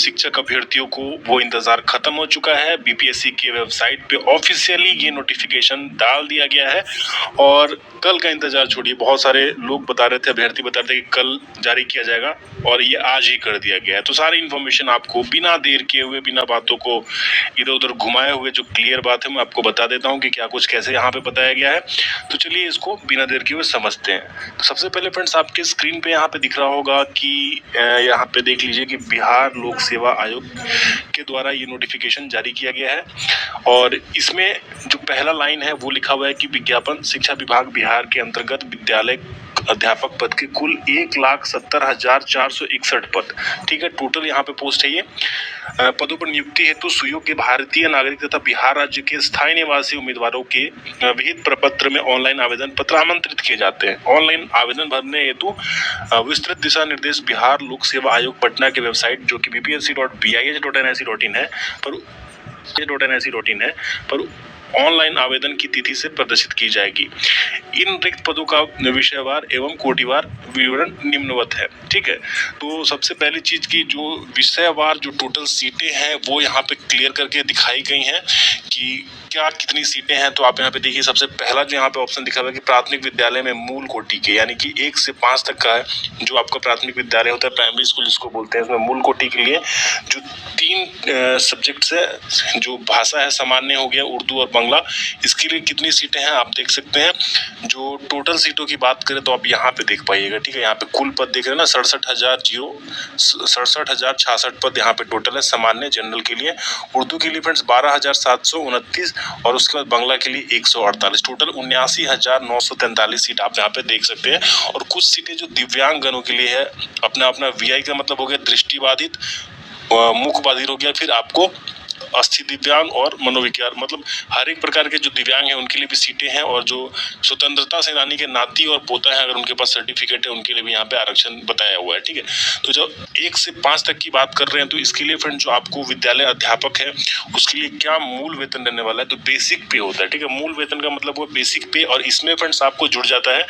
शिक्षक अभ्यर्थियों को वो इंतजार खत्म हो चुका है। बीपीएससी की वेबसाइट पे ऑफिशियली ये नोटिफिकेशन डाल दिया गया है और कल का इंतजार छोड़िए। बहुत सारे लोग बता रहे थे, अभ्यर्थी बता रहे थे कि कल जारी किया जाएगा और ये आज ही कर दिया गया है। तो सारी इन्फॉर्मेशन आपको बिना देर किए हुए, बिना बातों को इधर उधर घुमाए हुए जो क्लियर बात है मैं आपको बता देता हूँ कि क्या कुछ कैसे यहाँ पे बताया गया है। तो चलिए इसको बिना देर किए हुए समझते हैं। तो सबसे पहले फ्रेंड्स, आपके स्क्रीन पे यहाँ पे दिख रहा होगा कि यहाँ पे देख लीजिए कि बिहार लोक सेवा आयोग के द्वारा ये नोटिफिकेशन जारी किया गया है और इसमें जो पहला लाइन है वो लिखा हुआ है कि विज्ञापन शिक्षा विभाग बिहार के अंतर्गत विद्यालय अध्यापक पद के कुल 1,70,461 पद, ठीक है, टोटल यहाँ पे पोस्ट है। ये पदों पर नियुक्ति हेतु सुयोग्य भारतीय नागरिक तथा बिहार राज्य के स्थायी निवासी उम्मीदवारों के विहित प्रपत्र में ऑनलाइन आवेदन पत्र आमंत्रित किए जाते हैं। ऑनलाइन आवेदन भरने हेतु विस्तृत दिशा निर्देश बिहार लोक सेवा आयोग पटना की वेबसाइट जो कि bpsc.bih.nic.in है पर ऑनलाइन आवेदन की तिथि से प्रदर्शित की जाएगी। इन रिक्त पदों का विषयवार एवं कोटिवार विवरण निम्नवत है, ठीक है। तो सबसे पहली चीज की जो विषयवार जो टोटल सीटें हैं वो यहाँ पे क्लियर करके दिखाई गई हैं कि क्या कितनी सीटें हैं। तो आप यहाँ पे देखिए, सबसे पहला जो यहाँ पे ऑप्शन दिखा हुआ है कि प्राथमिक विद्यालय में मूल कोटि के, यानी कि 1 से 5 तक का है जो आपका प्राथमिक विद्यालय होता है, प्राइमरी स्कूल जिसको बोलते हैं, उसमें मूल कोटि के लिए जो 3 सब्जेक्ट्स है, जो भाषा है सामान्य हो गया, उर्दू और बांग्ला, इसके लिए कितनी सीटें हैं आप देख सकते हैं। जो टोटल सीटों की बात करें तो आप यहाँ पे देख पाइएगा, ठीक है। यहाँ पे कुल पद देख रहे हैं ना, 67,066 पद यहाँ पे टोटल है सामान्य जनरल के लिए। उर्दू के लिए फ्रेंड्स 12,729 और उसके बाद बांग्ला के लिए 148, टोटल 79,943 सीट आप यहाँ पे देख सकते हैं। और कुछ सीटें जो दिव्यांगजनों के लिए है, अपना वीआई का मतलब हो गया दृष्टिबाधित, मुख बाधित हो गया, फिर आपको अस्थि दिव्यांग और मनोविकार, मतलब हर एक प्रकार के जो दिव्यांग हैं उनके लिए भी सीटें हैं। और जो स्वतंत्रता सेनानी के नाती और पोता है, अगर उनके पास सर्टिफिकेट है, उनके लिए भी यहाँ पे आरक्षण बताया हुआ है, ठीक है। तो जब 1 से 5 तक की बात कर रहे हैं तो इसके लिए फ्रेंड जो आपको विद्यालय अध्यापक है उसके लिए क्या मूल वेतन देने वाला है, तो बेसिक पे होता है, ठीक है। मूल वेतन का मतलब वो बेसिक पे, और इसमें फ्रेंड्स आपको जुड़ जाता है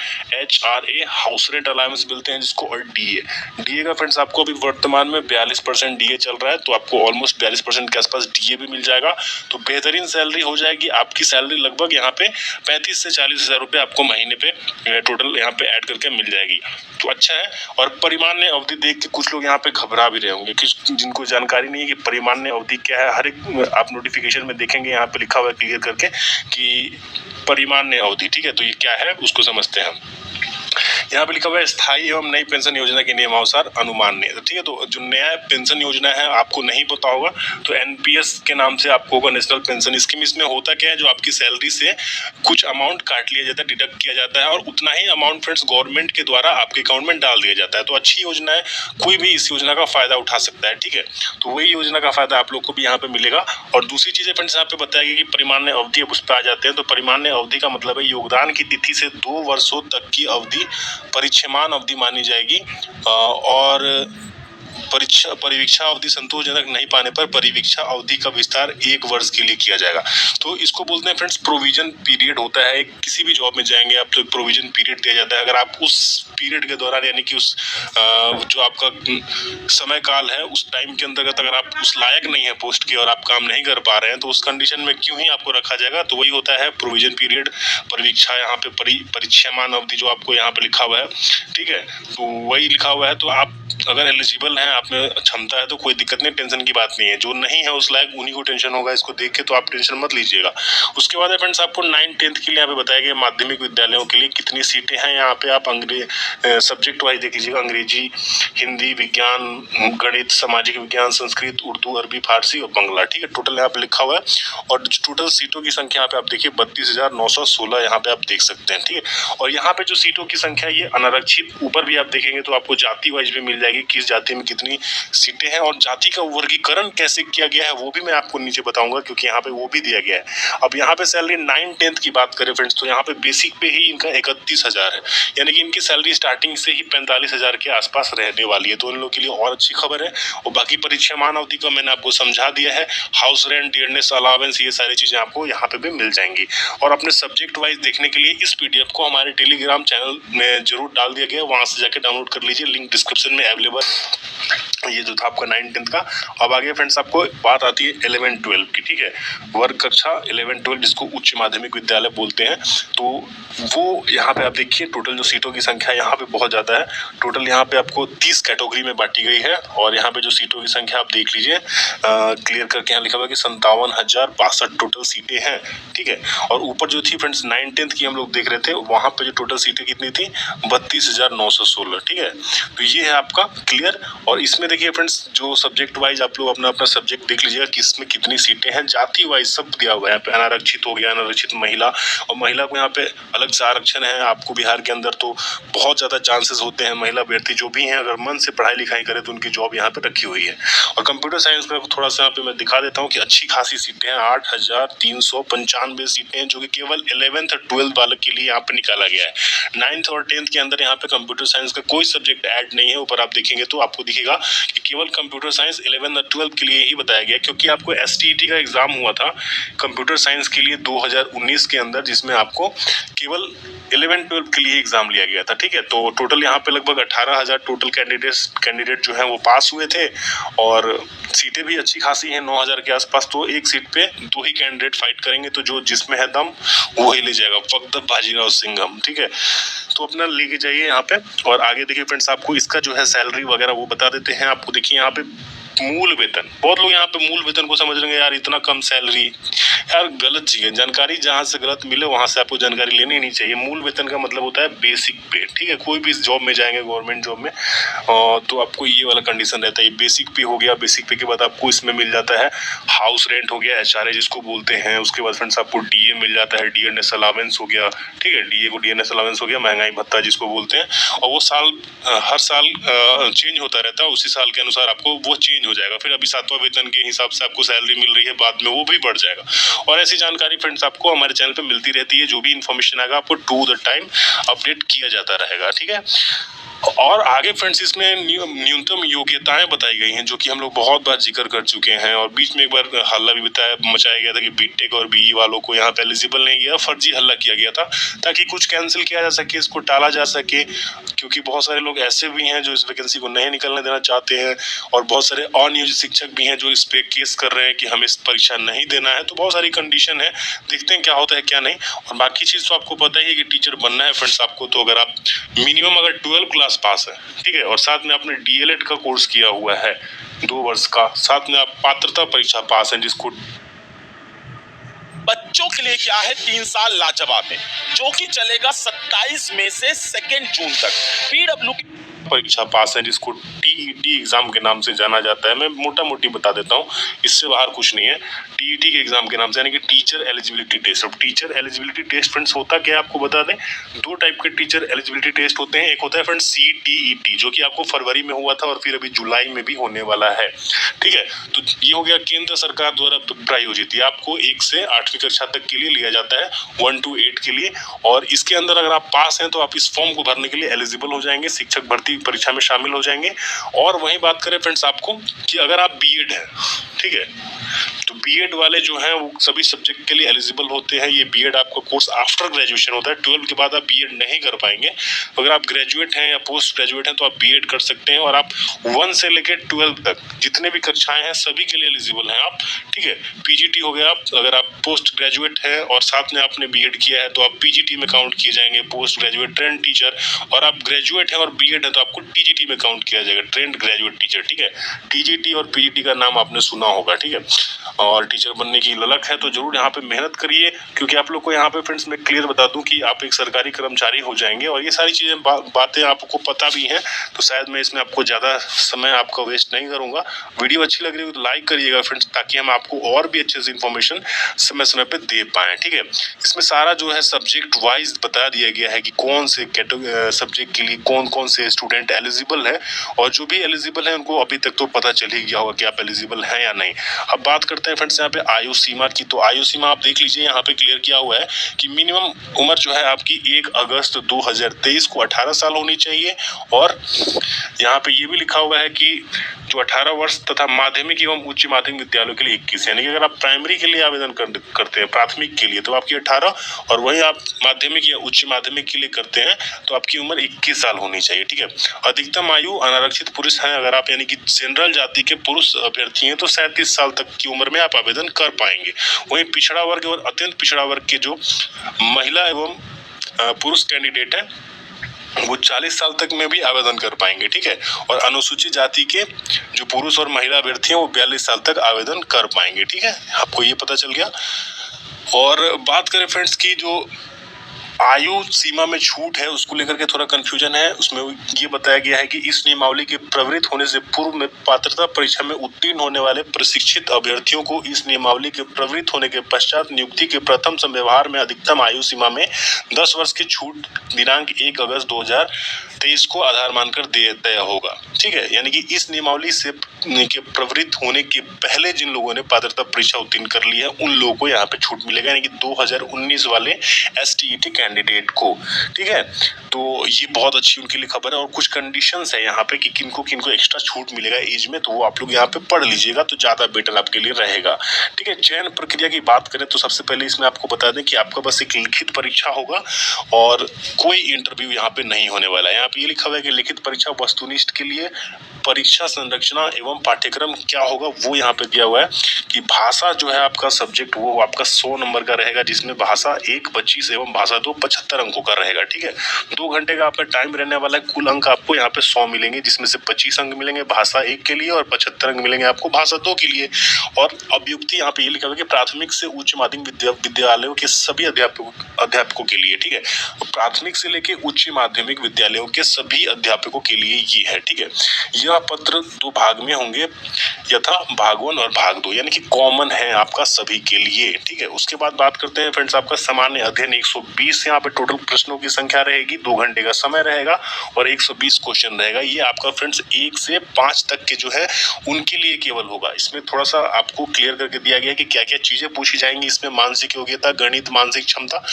HRA, हाउस रेंट अलाउंस मिलते हैं जिसको, और डीए का फ्रेंड्स आपको अभी वर्तमान में 42% डीए चल रहा है, तो आपको ऑलमोस्ट 42% के आसपास डीए भी मिल जाएगा। तो बेहतरीन सैलरी हो जाएगी आपकी। सैलरी लगभग यहाँ पे 35 से 40 हज़ार रुपये आपको महीने पे टोटल यहाँ पे ऐड करके मिल जाएगी, तो अच्छा है। और परिमान्य अवधि देख के कुछ लोग यहाँ पे घबरा भी रहे होंगे कि जिनको जानकारी नहीं है कि परिमान्य अवधि क्या है। हर एक आप नोटिफिकेशन में देखेंगे यहाँ पे लिखा हुआ है क्लियर करके कि परिमान्य अवधि, ठीक है। तो ये क्या है उसको समझते हैं हम। यहाँ पे लिखा हुआ है स्थायी एवं नई पेंशन योजना के नियमानुसार अनुमान्य, तो ठीक है। तो जो नया पेंशन योजना है आपको नहीं पता होगा तो एनपीएस के नाम से आपको होगा, नेशनल पेंशन स्कीम। इसमें होता क्या है, जो आपकी सैलरी से कुछ अमाउंट काट लिया जाता है, डिडक्ट किया जाता है और उतना ही अमाउंट फ्रेंड्स गवर्नमेंट के द्वारा आपके अकाउंट में डाल दिया जाता है। तो अच्छी योजना है, कोई भी इस योजना का फायदा उठा सकता है, ठीक है। तो वही योजना का फायदा आप लोग को भी यहाँ पे मिलेगा। और दूसरी चीजें फ्रेंड्स यहाँ पे बताया गया कि परिमान्य अवधि, अब उस पर आ जाते हैं। तो परिमान्य अवधि का मतलब है योगदान की तिथि से 2 वर्षों तक की अवधि परिक्षेमान अवधि मानी जाएगी। और परिवीक्षा अवधि संतोषजनक नहीं पाने पर परिवीक्षा अवधि का विस्तार 1 वर्ष के लिए किया जाएगा। तो इसको बोलते हैं फ्रेंड्स प्रोविजन पीरियड होता है। किसी भी जॉब में जाएंगे आप तो प्रोविजन पीरियड दिया जाता है। अगर आप उस पीरियड के दौरान, यानी कि उस जो आपका समय काल है उस टाइम के अंतर्गत अगर आप उस लायक नहीं है पोस्ट के और आप काम नहीं कर पा रहे हैं तो उस कंडीशन में क्यों ही आपको रखा जाएगा। तो वही होता है प्रोविजन पीरियड, परीक्षा, यहाँ पे परिक्षेमान अवधि जो आपको यहाँ पे लिखा हुआ है, ठीक है। तो वही लिखा हुआ है। तो आप अगर एलिजिबल हैं, आप में क्षमता है तो कोई दिक्कत नहीं, टेंशन की बात नहीं है। जो नहीं है उस लायक उन्हीं को टेंशन होगा, इसको देख के तो आप टेंशन मत लीजिएगा। उसके बाद फ्रेंड्स आपको 9-10th के लिए यहाँ पे बताया गया माध्यमिक विद्यालयों के लिए कितनी सीटें हैं। यहाँ पे आप सब्जेक्ट वाइज देख लीजिएगा, अंग्रेजी, हिंदी, विज्ञान, गणित, सामाजिक विज्ञान, संस्कृत, उर्दू, अरबी, फारसी और बांग्ला, ठीक है। टोटल यहाँ पे लिखा हुआ है। और टोटल सीटों की संख्या यहाँ पे आप देखिए 32,916 यहाँ पे आप देख सकते हैं, ठीक है। और यहाँ पे जो सीटों की संख्या ये अनारक्षित, ऊपर भी आप देखेंगे तो आपको जाति वाइज भी मिल जाएगी, किस जाति में कितनी सीटें हैं। और जाति का वर्गीकरण कैसे किया गया है वो भी मैं आपको नीचे बताऊंगा, क्योंकि यहाँ पे वो भी दिया गया है। अब यहाँ पे सैलरी 9-10th की बात करें फ्रेंड्स तो यहाँ पे बेसिक पे ही इनका 31,000 है, यानी कि इनकी सैलरी स्टार्टिंग से ही 45,000 के आसपास रहने वाली है। तो उन लोगों के लिए और अच्छी खबर है। और बाकी परिक्षेमान अवधि का मैंने आपको समझा दिया है, हाउस रेंट, डियरनेस अलावेंस, ये सारी चीजें आपको यहाँ पे भी मिल जाएंगी। और अपने सब्जेक्ट वाइज देखने के लिए इस पीडीएफ को हमारे टेलीग्राम चैनल में जरूर डाल दिया गया है, वहां से जाके डाउनलोड कर लीजिए, लिंक डिस्क्रिप्शन में अवेलेबल। ये जो था आपका 9-10 का। अब आगे फ्रेंड्स आपको बात आती है 11-12 की, ठीक है, वर्ग कक्षा 11-12 जिसको उच्च माध्यमिक विद्यालय बोलते हैं। तो वो यहाँ पे आप देखिए टोटल जो सीटों की संख्या यहाँ पे बहुत ज्यादा है। टोटल यहाँ पे आपको 30 कैटेगरी में बांटी गई है और यहाँ पे जो सीटों की संख्या आप देख लीजिए, क्लियर करके यहाँ लिखा हुआ कि 57,062 टोटल सीटें हैं, ठीक है। और ऊपर जो थी फ्रेंड्स 9-10 की हम लोग देख रहे थे, वहां पे जो टोटल सीटें कितनी थी 32,916, ठीक है। तो ये है आपका क्लियर। और इसमें देखिए फ्रेंड्स जो सब्जेक्ट वाइज आप लोग अपना अपना सब्जेक्ट देख लीजिएगा कि इसमें कितनी सीटें हैं, जाति वाइज सब दिया हुआ है। यहाँ पे अनारक्षित हो गया, अनारक्षित महिला, और महिला को यहाँ पे अलग से आरक्षण है। आपको बिहार के अंदर तो बहुत ज्यादा चांसेस होते हैं, महिला अभ्यर्थी जो भी हैं अगर मन से पढ़ाई लिखाई करे तो उनकी जॉब यहाँ पे रखी हुई है। और कंप्यूटर साइंस में थोड़ा सा यहाँ पे मैं दिखा देता हूँ कि अच्छी खासी सीटें हैं, 8,395 सीटें हैं, जो कि केवल 11th और 12th वाले के लिए यहाँ पे निकाला गया है। 9th और 10th के अंदर यहाँ पे कंप्यूटर साइंस का कोई सब्जेक्ट ऐड नहीं है। ऊपर आप देखेंगे तो आपको दिखेगा कि केवल कंप्यूटर साइंस 11th और 12th के लिए ही बताया गया, क्योंकि आपको STET का एग्जाम हुआ था कंप्यूटर साइंस के लिए 2019 के अंदर, जिसमें आपको केवल 11-12 के लिए एग्जाम लिया गया था, ठीक है। तो टोटल यहाँ पे लगभग 18,000 टोटल कैंडिडेट जो है वो पास हुए थे, और सीटें भी अच्छी खासी हैं 9,000 के आसपास। तो एक सीट पे 2 ही कैंडिडेट फाइट करेंगे, तो जो जिसमें है दम वो ही ले जाएगा, पगडंडी बाजीराव सिंघम, ठीक है। तो अपना लेके जाइए यहाँ पे। और आगे देखिए फ्रेंड्स आपको इसका जो है सैलरी वगैरह वो बता देते हैं। आपको देखिए यहाँ पे मूल वेतन, बहुत लोग यहाँ पे मूल वेतन को समझ रहे हैं यार इतना कम सैलरी, यार गलत चीज है। जानकारी जहां से गलत मिले वहां से आपको जानकारी लेनी नहीं चाहिए। मूल वेतन का मतलब होता है बेसिक पे, ठीक है। कोई भी जॉब में जाएंगे गवर्नमेंट जॉब में तो आपको ये वाला कंडीशन रहता है, बेसिक पे हो गया। बेसिक पे के बाद आपको इसमें मिल जाता है हाउस रेंट हो गया, HRA जिसको बोलते हैं। उसके बाद फ्रेंड्स आपको DA मिल जाता है, DNS अलावेंस हो गया, ठीक है। DA को DNS अलावेंस हो गया, महंगाई भत्ता जिसको बोलते हैं। और वो हर साल चेंज होता रहता है, उसी साल के अनुसार आपको वो चेंज हो जाएगा। फिर अभी 7वां वेतन के हिसाब से आपको सैलरी मिल रही है, बाद में वो भी बढ़ जाएगा। और ऐसी जानकारी फ्रेंड्स आपको हमारे चैनल पे मिलती रहती है। जो भी इन्फॉर्मेशन आएगा आपको टू द टाइम अपडेट किया जाता रहेगा, ठीक है। और आगे फ्रेंड्स इसमें न्यूनतम योग्यताएं बताई गई हैं, जो कि हम लोग बहुत बार जिक्र कर चुके हैं। और बीच में एक बार हल्ला भी मचाया गया था कि बीटेक और BE वालों को यहाँ पे एलिजिबल नहीं किया, फर्जी हल्ला किया गया था ताकि कुछ कैंसिल किया जा सके, इसको टाला जा सके। क्योंकि बहुत सारे लोग ऐसे भी हैं जो इस वैकेंसी को नहीं निकलने देना चाहते हैं, और बहुत सारे अनियोजित शिक्षक भी हैं जो इस पे केस कर रहे हैं कि हमें इस परीक्षा नहीं देना है। तो बहुत सारी कंडीशन है, देखते हैं क्या होता है क्या नहीं। और बाकी चीज तो आपको पता ही है कि टीचर बनना है फ्रेंड्स आपको, तो अगर आप मिनिमम अगर 12 क्लास पास है, ठीक है, और साथ में आपने DLED का कोर्स किया हुआ है 2 वर्ष का, साथ में आप पात्रता परीक्षा पास है, जिसको बच्चों के लिए क्या है 3 साल लाजवाब है, जो कि चलेगा 27 मई से 2 जून तक। PW परीक्षा पास है, जिसको TET एग्जाम के नाम से जाना जाता है। मैं मोटा मोटी बता देता हूँ, इससे बाहर कुछ नहीं है। TET के एग्जाम के नाम से, यानी कि टीचर एलिजिबिलिटी टेस्ट। अब टीचर एलिजिबिलिटी टेस्ट फ्रेंड्स होता क्या है आपको बता दें, 2 टाइप के टीचर एलिजिबिलिटी टेस्ट होते हैं। एक होता है फ्रेंड्स CTET, जो कि आपको फरवरी में हुआ था और फिर अभी जुलाई में भी होने वाला है, ठीक है। तो ये हो गया केंद्र सरकार द्वारा प्रायोजित, ये आपको 1 से 8वीं कक्षा तक के लिए लिया जाता है, 1 to 8 के लिए। और इसके अंदर अगर आप पास हैं तो आप इस फॉर्म को भरने के लिए एलिजिबल हो जाएंगे, शिक्षक भर्ती परीक्षा में शामिल हो जाएंगे। और वही बात करें फ्रेंड्स आपको कि अगर आप BEd है, ठीक है, तो BEd वाले जो हैं वो सभी सब्जेक्ट के लिए एलिजिबल होते हैं। ये BEd आपका कोर्स आफ्टर ग्रेजुएशन होता है, 12 के बाद आप BEd नहीं कर पाएंगे। अगर आप ग्रेजुएट हैं या पोस्ट ग्रेजुएट हैं तो आप BEd कर सकते हैं। और आप 1 से लेकर 12 तक जितने भी कक्षाएं हैं सभी के लिए एलिजिबल हैं आप, ठीक है। PGT हो गया, अगर आप पोस्ट ग्रेजुएट हैं और साथ में आपने BEd किया है तो आप PGT में काउंट किए जाएंगे, पोस्ट ग्रेजुएट ट्रेंड टीचर। और आप ग्रेजुएट हैं और BEd है तो आपको TGT में काउंट किया जाएगा, ट्रेंड ग्रेजुएट टीचर, ठीक है। TGT और PGT का नाम आपने सुना होगा, ठीक है। और टीचर बनने की ललक है तो जरूर यहाँ पे मेहनत करिए, क्योंकि आप लोग को यहाँ पे फ्रेंड्स मैं क्लियर बता दूं कि आप एक सरकारी कर्मचारी हो जाएंगे। और ये सारी चीजें बातें आपको पता भी हैं, तो शायद मैं इसमें आपको ज्यादा समय आपका वेस्ट नहीं करूंगा। वीडियो अच्छी लग रही हो तो लाइक करिएगा फ्रेंड्स, ताकि हम आपको और भी अच्छे से इन्फॉर्मेशन समय समय पे दे पाए, ठीक है। इसमें सारा जो है सब्जेक्ट वाइज बता दिया गया है कि कौन से सब्जेक्ट के लिए कौन कौन से स्टूडेंट एलिजिबल है, और जो भी एलिजिबल है उनको अभी तक तो पता चल ही गया होगा कि आप एलिजिबल हैं या नहीं। अब बात करते करते हैं फ्रेंड्स यहाँ पे आयु सीमा की। तो आयु सीमा आप देख लीजिए यहाँ पे क्लियर किया हुआ है कि मिनिमम उम्र जो है आपकी 1 अगस्त 2023 को 18 साल होनी चाहिए। और यहाँ पे ये भी लिखा हुआ है कि जो 18 वर्ष तथा माध्यमिक एवं उच्च माध्यमिक विद्यालयों के लिए 21, यानी कि अगर आप प्राइमरी के लिए आवेदन करते हैं प्राथमिक के लिए तो आपकी 18, और वहीं आप माध्यमिक या उच्च माध्यमिक के लिए करते हैं तो आपकी उम्र 21 साल होनी चाहिए। ठीक है। अधिकतम आयु अनारक्षित पुरुष हैं अगर आप यानी कि जनरल जाति के पुरुष अभ्यर्थी हैं तो 37 साल तक की उम्र में आप आवेदन कर पाएंगे। वहीं पिछड़ा वर्ग और अत्यंत पिछड़ा वर्ग के जो महिला एवं पुरुष कैंडिडेट हैं वो 40 साल तक में भी आवेदन कर पाएंगे। ठीक है। और अनुसूचित जाति के जो पुरुष और महिला अभ्यर्थी हैं वो 42 साल तक आवेदन कर पाएंगे। ठीक है, आपको ये पता चल गया। और बात करें फ्रेंड्स की जो आयु सीमा में छूट है उसको लेकर के थोड़ा कंफ्यूजन है। उसमें ये बताया गया है कि इस नियमावली के प्रवृत्त होने से पूर्व में पात्रता परीक्षा में उत्तीर्ण होने वाले प्रशिक्षित अभ्यर्थियों को इस नियमावली के प्रवृत्त होने के पश्चात नियुक्ति के प्रथम संव्यवहार में अधिकतम आयु सीमा में 10 वर्ष की छूट दिनांक 1 अगस्त 2023 को आधार मानकर तय होगा। ठीक है, यानी कि इस नियमावली से के प्रवृत्त होने के पहले जिन लोगों ने पात्रता परीक्षा उत्तीर्ण कर ली है उन लोगों को यहाँ पे छूट मिलेगा, यानी कि 2019 वाले STET कैंडिडेट को। ठीक है, तो ये बहुत अच्छी उनके लिए खबर है। और कुछ कंडीशंस है यहाँ पे कि किनको किनको एक्स्ट्रा छूट मिलेगा एज में, तो वो आप लोग यहाँ पे पढ़ लीजिएगा तो ज्यादा बेटर आपके लिए रहेगा। ठीक है, चयन प्रक्रिया की बात करें तो सबसे पहले इसमें आपको बता दें कि आपका बस एक लिखित परीक्षा होगा और कोई इंटरव्यू यहाँ पे नहीं होने वाला है। यहाँ पे ये लिखा हुआ है कि लिखित परीक्षा वस्तुनिष्ठ के लिए परीक्षा संरचना एवं पाठ्यक्रम क्या होगा वो यहाँ पे दिया हुआ है कि भाषा जो है आपका सब्जेक्ट वो आपका 100 नंबर का रहेगा, जिसमें भाषा 1 25 एवं भाषा 2 75 अंकों का रहेगा। ठीक है, 2 घंटे का आपका टाइम रहने वाला है। कुल अंक आपको यहाँ पे 100 मिलेंगे, जिसमें से 25 अंक मिलेंगे भाषा 1 के लिए और 75 अंक मिलेंगे आपको भाषा 2 के लिए। और अभ्युक्ति यहाँ पे ये लिखा हुआ है कि प्राथमिक से उच्च माध्यमिक विद्यालयों के सभी अध्यापकों के लिए। ठीक है, प्राथमिक से लेके उच्च माध्यमिक विद्यालयों के सभी अध्यापकों के लिए ये है। ठीक है, यह पत्र 2 भाग में होंगे, यथा भाग 1 और भाग 2, यानी कि कॉमन है आपका सभी के लिए। ठीक है, उसके बाद बात करते हैं फ्रेंड्स आपका सामान्य अध्ययन 120 यहाँ पे टोटल प्रश्नों की संख्या रहेगी, 2 घंटे का समय रहेगा और 120 क्वेश्चन रहेगा। ये आपका फ्रेंड्स 1 से 5 तक के जो है उनके लिए केवल होगा। इसमें थोड़ा सा आपको क्लियर करके दिया गया है कि क्या क्या चीजें पूछी जाएंगी। इसमें मानसिक योग्यता, गणित, मानसिक क्षमता,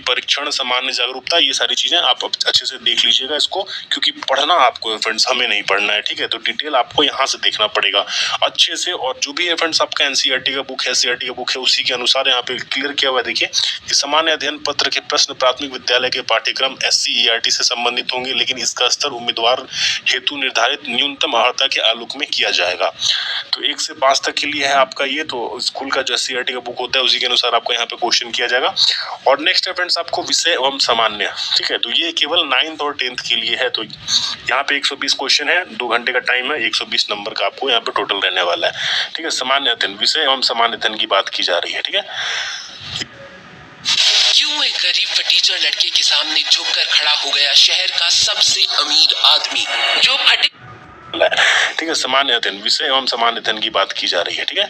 परीक्षण, सामान्य जागरूकता, ये सारी चीजें आप अच्छे से देख लीजिएगा इसको, क्योंकि पढ़ना आपको फ्रेंड्स, हमें नहीं पढ़ना है। ठीक है, तो डिटेल आपको यहाँ से देखना पड़ेगा अच्छे से। और जो भी है फ्रेंड्स आपका NCERT का बुक है, CRT का बुक है, उसी के अनुसार यहाँ पे क्लियर किया हुआ है। देखिए कि सामान्य अध्ययन पत्र के प्रश्न प्राथमिक विद्यालय के पाठ्यक्रम SCERT से संबंधित होंगे, लेकिन इसका स्तर उम्मीदवार हेतु निर्धारित न्यूनतम अर्हता के आलोक में किया जाएगा। तो 1 से 5 तक के लिए है आपका ये, तो स्कूल का जो SCERT का बुक होता है उसी के अनुसार आपको यहाँ पे क्वेश्चन किया जाएगा। और नेक्स्ट है फ्रेंड्स आपको विषय एवं सामान्य। ठीक है, तो ये केवल 9th और 10th के लिए है। तो यहाँ पे 120 क्वेश्चन है, 2 घंटे का टाइम है, 120 नंबर का आपको यहाँ पे टोटल रहने वाला है। ठीक है, सामान्य अध्ययन, विषय एवं सामान्य अध्ययन की बात की जा रही है। ठीक है, क्यों एक गरीब व टीचर लड़के के सामने झुककर खड़ा हो गया शहर का सबसे अमीर आदमी जो फटे। ठीक है, सामान्य अध्ययन, विषय एवं सामान्य अध्ययन की बात की जा रही है। ठीक है,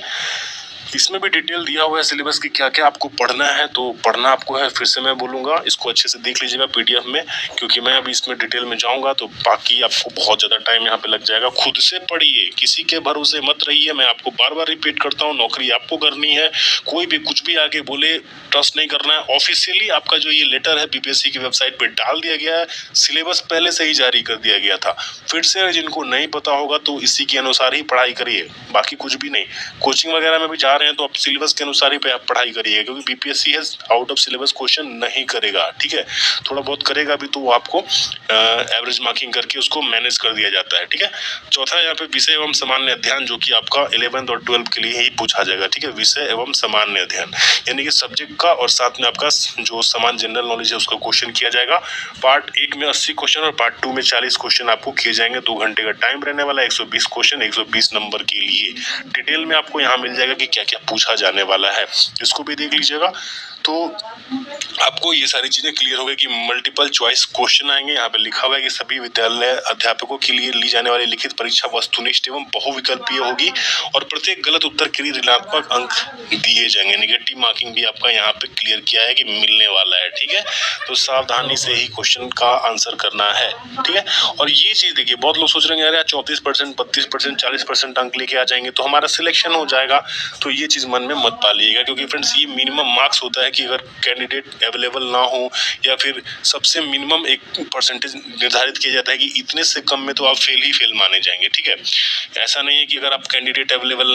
इसमें भी डिटेल दिया हुआ है सिलेबस की क्या क्या आपको पढ़ना है। तो पढ़ना आपको है, फिर से मैं बोलूंगा, इसको अच्छे से देख लीजिएगा PDF में, क्योंकि मैं अभी इसमें डिटेल में जाऊंगा तो बाकी आपको बहुत ज्यादा टाइम यहाँ पे लग जाएगा। खुद से पढ़िए, किसी के भरोसे मत रहिए। मैं आपको बार बार रिपीट करता हूँ, नौकरी आपको करनी है। कोई भी कुछ भी आगे बोले ट्रस्ट नहीं करना है। ऑफिशियली आपका जो ये लेटर है BPSC की वेबसाइट पे डाल दिया गया है, सिलेबस पहले से ही जारी कर दिया गया था। फिर से जिनको नहीं पता होगा तो इसी के अनुसार ही पढ़ाई करिए, बाकी कुछ भी नहीं। कोचिंग वगैरह में भी जा रहे हैं तो आप सिलेबस के अनुसार ही पढ़ाई करिए, क्योंकि BPSC है आउट ऑफ सिलेबस क्वेश्चन नहीं करेगा। ठीक है, थोड़ा बहुत करेगा भी तो वो आपको एवरेज मार्किंग करके उसको मैनेज कर दिया जाता है। ठीक है, चौथा यहाँ पे विषय एवं सामान्य अध्ययन, जो कि आपका 11th और 12th के लिए ही पूछा जाएगा। ठीक है, विषय एवं सामान्य अध्ययन यानी कि सब्जेक्ट का और साथ में आपका जो सामान्य जनरल नॉलेज है उसका क्वेश्चन किया जाएगा। पार्ट 1 में 80 क्वेश्चन और पार्ट 2 में 40 क्वेश्चन आपको किए जाएंगे। 2 घंटे का टाइम रहने वाला है, 120 क्वेश्चन 120 नंबर के लिए। डिटेल में आपको यहाँ मिल जाएगा कि क्या क्या पूछा जाने वाला है, इसको भी देख लीजिएगा। तो आपको ये सारी चीजें क्लियर हो गई कि मल्टीपल चॉइस क्वेश्चन आएंगे। यहाँ पे लिखा हुआ है कि सभी विद्यालय अध्यापकों के लिए ली जाने वाली लिखित परीक्षा वस्तुनिष्ठ एवं बहुविकल्पीय होगी और प्रत्येक गलत उत्तर के लिए ऋणात्मक अंक दिए जाएंगे। नेगेटिव मार्किंग भी आपका यहाँ पे क्लियर किया है कि मिलने वाला है, ठीक है। तो सावधानी से ही क्वेश्चन का आंसर करना है, ठीक है। और ये चीज देखिए, बहुत लोग सोच रहे हैं यार 34%, 32%, 40% अंक लेके आ जाएंगे तो हमारा सिलेक्शन हो जाएगा। तो ये चीज मन में मत पालिएगा, क्योंकि फ्रेंड्स ये मिनिमम मार्क्स होता है कि अगर कैंडिडेट अवेलेबल ना हो या फिर सबसे मिनिमम एक परसेंटेज निर्धारित किया जाता है कि इतने से कम में तो आप फेल ही फेल माने जाएंगे, ठीक है। ऐसा नहीं है कि अगर आप कैंडिडेट अवेलेबल